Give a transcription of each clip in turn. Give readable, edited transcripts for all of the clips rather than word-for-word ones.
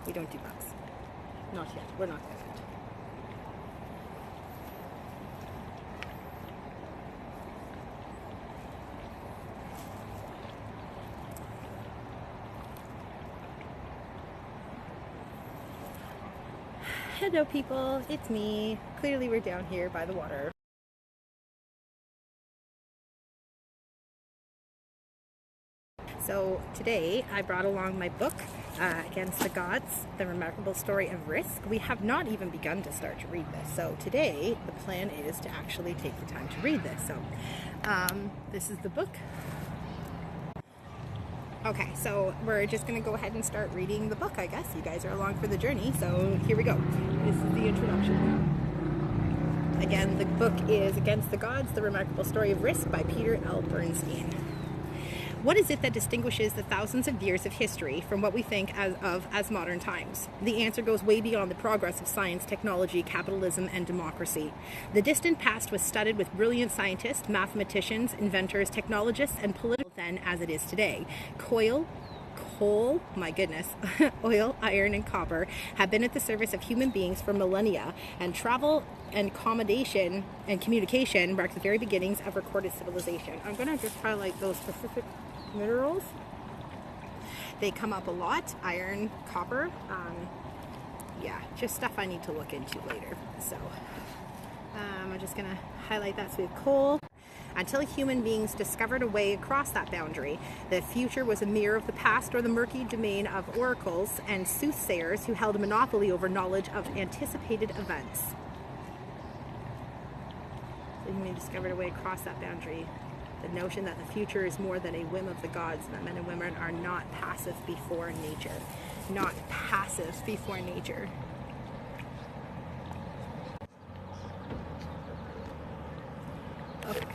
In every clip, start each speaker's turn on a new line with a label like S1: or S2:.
S1: We don't do bugs. Not yet. We're not there yet. Hello people, it's me. Clearly we're down here by the water. So today I brought along my book, Against the Gods, The Remarkable Story of Risk. We have not even begun to start to read this. So today the plan is to actually take the time to read this. So this is the book. Okay, so we're just going to go ahead and start reading the book, I guess. You guys are along for the journey, so here we go. This is the introduction. Again, the book is Against the Gods, The Remarkable Story of Risk by Peter L. Bernstein. What is it that distinguishes the thousands of years of history from what we think of as modern times? The answer goes way beyond the progress of science, technology, capitalism, and democracy. The distant past was studded with brilliant scientists, mathematicians, inventors, technologists, and political then as it is today. Coal, my goodness, oil, iron, and copper have been at the service of human beings for millennia, and travel and accommodation and communication mark the very beginnings of recorded civilization. I'm going to just highlight those specific minerals. They come up a lot: iron, copper. Yeah, just stuff I need to look into later. So I'm just going to highlight that. So we have coal. Until human beings discovered a way across that boundary, the future was a mirror of the past or the murky domain of oracles and soothsayers who held a monopoly over knowledge of anticipated events. So human discovered a way across that boundary. The notion that the future is more than a whim of the gods, and that men and women are not passive before nature. Not passive before nature. Okay.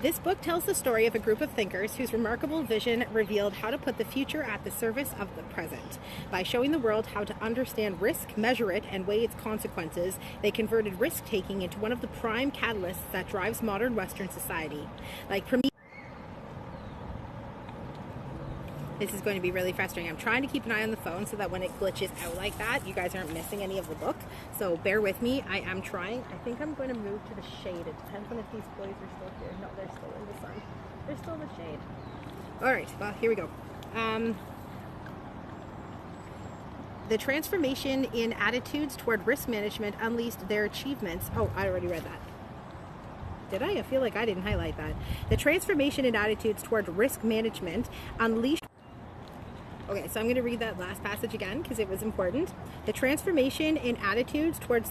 S1: This book tells the story of a group of thinkers whose remarkable vision revealed how to put the future at the service of the present. By showing the world how to understand risk, measure it, and weigh its consequences, they converted risk-taking into one of the prime catalysts that drives modern Western society. This is going to be really frustrating. I'm trying to keep an eye on the phone so that when it glitches out like that, you guys aren't missing any of the book. So bear with me. I am trying. I think I'm going to move to the shade. It depends on if these boys are still here. No, they're still in the sun. They're still in the shade. All right, well, here we go. The transformation in attitudes toward risk management unleashed their achievements. Oh, I already read that. Did I? I feel like I didn't highlight that. The transformation in attitudes toward risk management unleashed... Okay, so I'm going to read that last passage again because it was important. The transformation in attitudes towards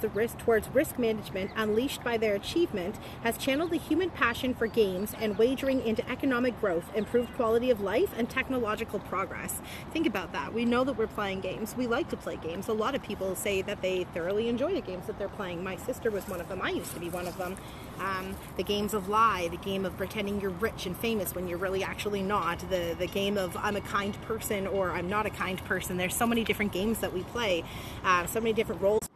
S1: risk management unleashed by their achievement has channeled the human passion for games and wagering into economic growth, improved quality of life, and technological progress. Think about that. We know that we're playing games. We like to play games. A lot of people say that they thoroughly enjoy the games that they're playing. My sister was one of them. I used to be one of them. The games of lie, the game of pretending you're rich and famous when you're really actually not, the game of I'm a kind person or I'm not a kind person. There's so many different games that we play, so many different roles.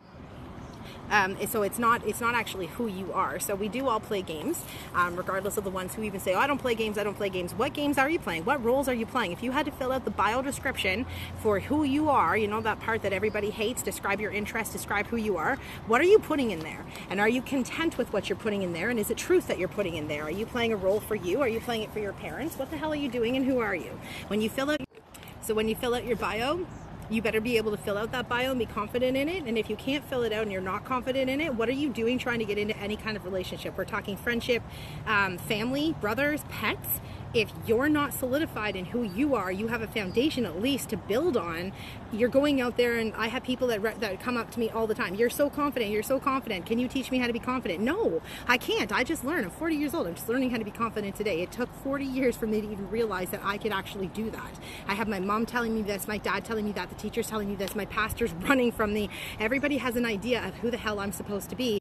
S1: So it's not actually who you are. So we do all play games, regardless of the ones who even say, oh, I don't play games, I don't play games. What games are you playing? What roles are you playing? If you had to fill out the bio description for who you are, you know, that part that everybody hates, describe your interests, describe who you are, what are you putting in there? And are you content with what you're putting in there? And is it truth that you're putting in there? Are you playing a role for you? Are you playing it for your parents? What the hell are you doing and who are you? When you fill out your bio, you better be able to fill out that bio and be confident in it. And if you can't fill it out and you're not confident in it, what are you doing trying to get into any kind of relationship? We're talking friendship, family, brothers, pets. If you're not solidified in who you are, you have a foundation at least to build on. You're going out there, and I have people that come up to me all the time. You're so confident. You're so confident. Can you teach me how to be confident? No, I can't. I just learned. I'm 40 years old. I'm just learning how to be confident today. It took 40 years for me to even realize that I could actually do that. I have my mom telling me this, my dad telling me that, the teacher's telling me this, my pastor's running from me. Everybody has an idea of who the hell I'm supposed to be.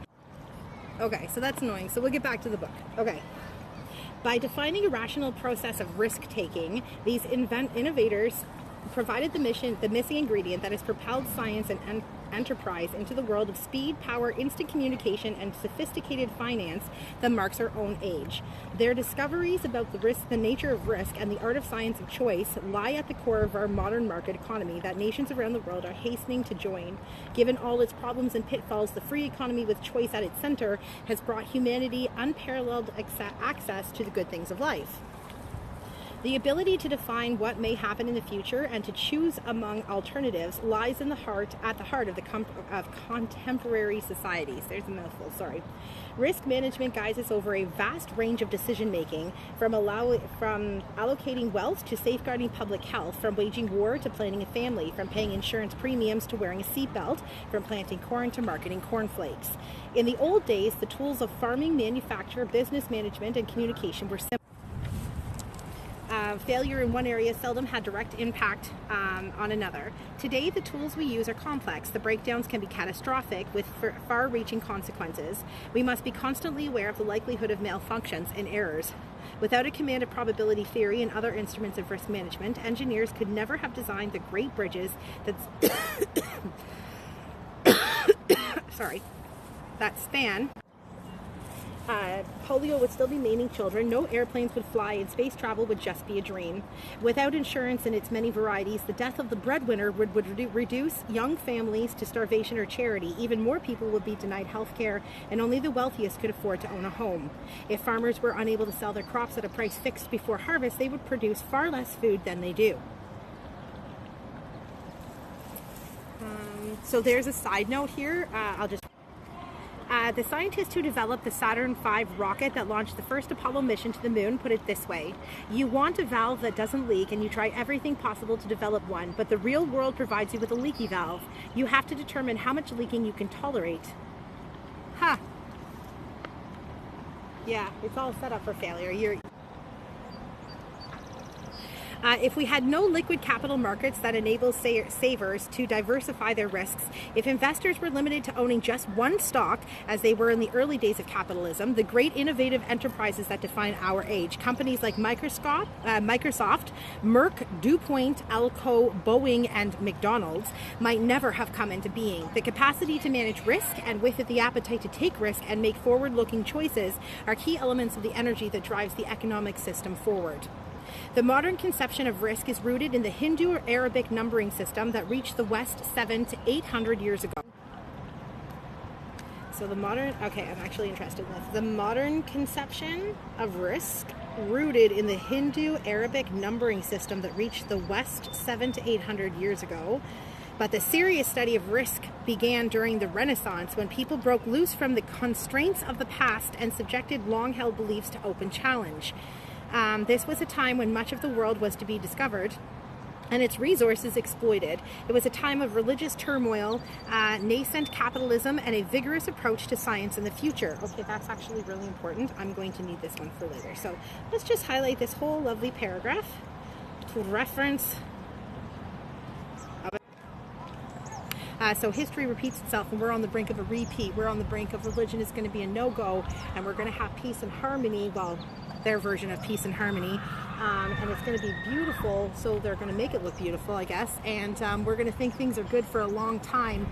S1: Okay, so that's annoying. So we'll get back to the book. Okay. By defining a rational process of risk-taking, these innovators provided the missing ingredient that has propelled science and enterprise into the world of speed, power, instant communication, and sophisticated finance that marks our own age. Their discoveries about the nature of risk, and the art of science of choice lie at the core of our modern market economy that nations around the world are hastening to join. Given all its problems and pitfalls, the free economy with choice at its center has brought humanity unparalleled access to the good things of life. The ability to define what may happen in the future and to choose among alternatives lies at the heart of contemporary societies. There's a mouthful, sorry. Risk management guides us over a vast range of decision making, from allocating wealth to safeguarding public health, from waging war to planning a family, from paying insurance premiums to wearing a seatbelt, from planting corn to marketing cornflakes. In the old days, the tools of farming, manufacture, business management, and communication were simple. Failure in one area seldom had direct impact on another. Today, the tools we use are complex. The breakdowns can be catastrophic with far-reaching consequences. We must be constantly aware of the likelihood of malfunctions and errors. Without a command of probability theory and other instruments of risk management, engineers could never have designed the great bridges that span. Polio would still be maiming children, no airplanes would fly, and space travel would just be a dream. Without insurance in its many varieties, the death of the breadwinner would reduce young families to starvation or charity. Even more people would be denied health care, and only the wealthiest could afford to own a home. If farmers were unable to sell their crops at a price fixed before harvest, they would produce far less food than they do. So there's a side note here. The scientists who developed the Saturn V rocket that launched the first Apollo mission to the moon put it this way: you want a valve that doesn't leak, and you try everything possible to develop one, but the real world provides you with a leaky valve. You have to determine how much leaking you can tolerate. Yeah, it's all set up for failure. If we had no liquid capital markets that enable savers to diversify their risks, if investors were limited to owning just one stock, as they were in the early days of capitalism, the great innovative enterprises that define our age, companies like Microsoft, Merck, DuPont, Alco, Boeing, and McDonald's, might never have come into being. The capacity to manage risk, and with it the appetite to take risk and make forward-looking choices, are key elements of the energy that drives the economic system forward. The modern conception of risk is rooted in the Hindu-Arabic numbering system that reached the West 700 to 800 years ago. So I'm actually interested in this. The modern conception of risk rooted in the Hindu-Arabic numbering system that reached the West 700 to 800 years ago. But the serious study of risk began during the Renaissance, when people broke loose from the constraints of the past and subjected long-held beliefs to open challenge. This was a time when much of the world was to be discovered and its resources exploited. It was a time of religious turmoil, nascent capitalism, and a vigorous approach to science in the future. Okay, that's actually really important. I'm going to need this one for later. So let's just highlight this whole lovely paragraph to reference. So history repeats itself, and we're on the brink of a repeat. We're on the brink of religion is going to be a no-go, and we're going to have peace and harmony. Well, their version of peace and harmony, and it's going to be beautiful, so they're going to make it look beautiful, I guess, and we're going to think things are good for a long time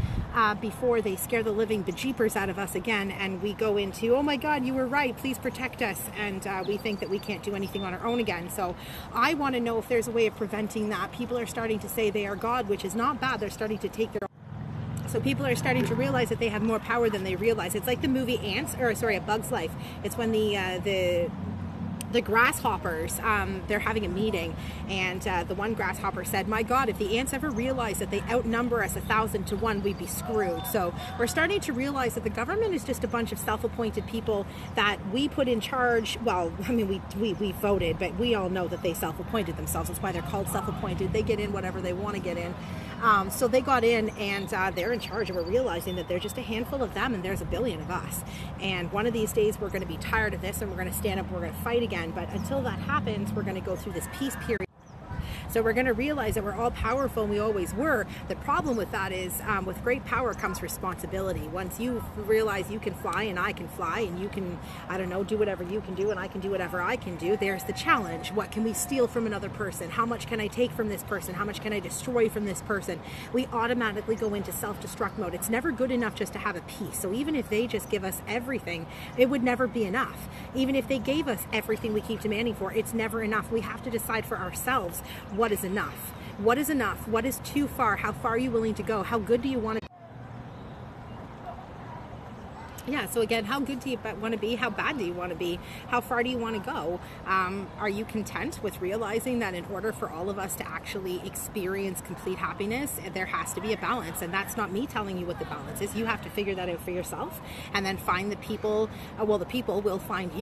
S1: before they scare the living bejeepers out of us again, and we go into, oh my God, you were right, please protect us, and we think that we can't do anything on our own again. So I want to know if there's a way of preventing that. People are starting to say they are God, which is not bad. They're starting to take their own. So people are starting to realize that they have more power than they realize. It's like the movie A Bug's Life. It's when the grasshoppers, they're having a meeting, and the one grasshopper said, my God, if the ants ever realized that they outnumber us 1,000 to 1, we'd be screwed. So we're starting to realize that the government is just a bunch of self-appointed people that we put in charge. Well, I mean, we voted, but we all know that they self-appointed themselves. That's why they're called self-appointed. They get in whatever they want to get in. So they got in, and they're in charge, and we're realizing that there's just a handful of them, and there's a billion of us. And one of these days, we're going to be tired of this, and we're going to stand up, and we're going to fight again. But until that happens, we're going to go through this peace period. So we're going to realize that we're all powerful, and we always were. The problem with that is with great power comes responsibility. Once you realize you can fly and I can fly, and you can, I don't know, do whatever you can do and I can do whatever I can do, there's the challenge. What can we steal from another person? How much can I take from this person? How much can I destroy from this person? We automatically go into self-destruct mode. It's never good enough just to have a piece. So even if they just give us everything, it would never be enough. Even if they gave us everything we keep demanding for, it's never enough. We have to decide for ourselves what is enough. What is enough? What is too far? How far are you willing to go? How good do you want to? Yeah, so again, how good do you want to be? How bad do you want to be? How far do you want to go? Are you content with realizing that in order for all of us to actually experience complete happiness, there has to be a balance? And that's not me telling you what the balance is. You have to figure that out for yourself, and then find the people, well, the people will find you.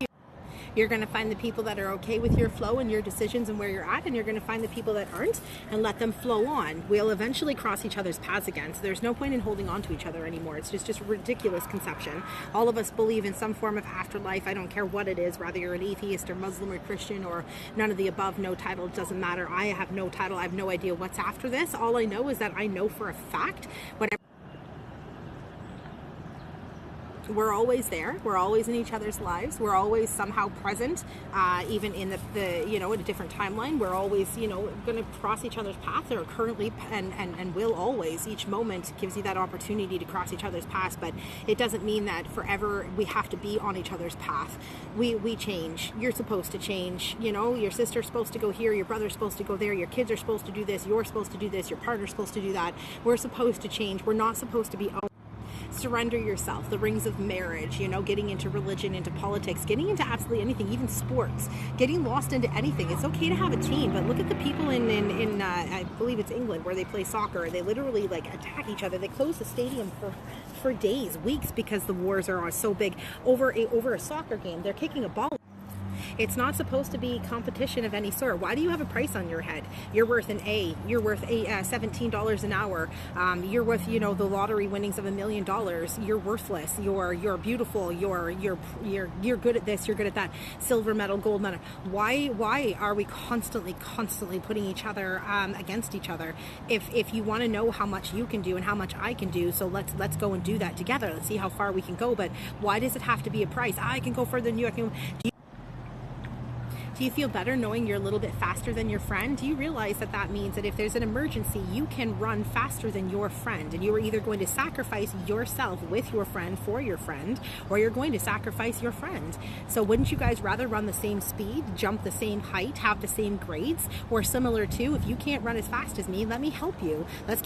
S1: You're going to find the people that are okay with your flow and your decisions and where you're at, and you're going to find the people that aren't and let them flow on. We'll eventually cross each other's paths again, so there's no point in holding on to each other anymore. It's just ridiculous conception. All of us believe in some form of afterlife. I don't care what it is, whether you're an atheist or Muslim or Christian or none of the above, no title, it doesn't matter. I have no title. I have no idea what's after this. All I know is that I know for a fact whatever. We're always there. We're always in each other's lives. We're always somehow present, even in the in a different timeline. We're always, going to cross each other's path, or currently and will always. Each moment gives you that opportunity to cross each other's paths, but it doesn't mean that forever we have to be on each other's path. We change. You're supposed to change. Your sister's supposed to go here. Your brother's supposed to go there. Your kids are supposed to do this. You're supposed to do this. Your partner's supposed to do that. We're supposed to change. We're not supposed to be. Surrender yourself. The rings of marriage, getting into religion, into politics, getting into absolutely anything, even sports, getting lost into anything. It's okay to have a team, but look at the people in I believe it's England, where they play soccer. They literally attack each other. They close the stadium for days, weeks, because the wars are so big over a soccer game. They're kicking a ball. It's not supposed to be competition of any sort. Why do you have a price on your head? You're worth an A. You're worth $17 an hour. You're worth, the lottery winnings of $1 million. You're worthless. You're beautiful. You're good at this. You're good at that. Silver medal, gold medal. Why are we constantly putting each other against each other? If you want to know how much you can do and how much I can do, so let's go and do that together. Let's see how far we can go. But why does it have to be a price? I can go further than you. Do you feel better knowing you're a little bit faster than your friend? Do you realize that means that if there's an emergency, you can run faster than your friend, and you are either going to sacrifice yourself with your friend for your friend, or you're going to sacrifice your friend. So wouldn't you guys rather run the same speed, jump the same height, have the same grades, or similar to, if you can't run as fast as me, let me help you. Let's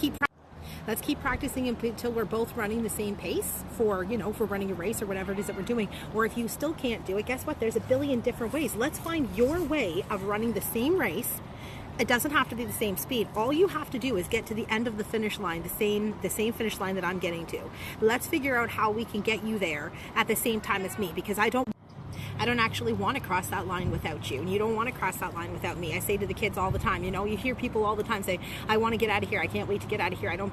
S1: keep practicing until we're both running the same pace for running a race or whatever it is that we're doing. Or if you still can't do it, guess what? There's a billion different ways. Let's find your way of running the same race. It doesn't have to be the same speed. All you have to do is get to the end of the finish line, the same finish line that I'm getting to. Let's figure out how we can get you there at the same time as me, because I don't actually want to cross that line without you, and you don't want to cross that line without me. I say to the kids all the time, you hear people all the time say, I want to get out of here. I can't wait to get out of here. I don't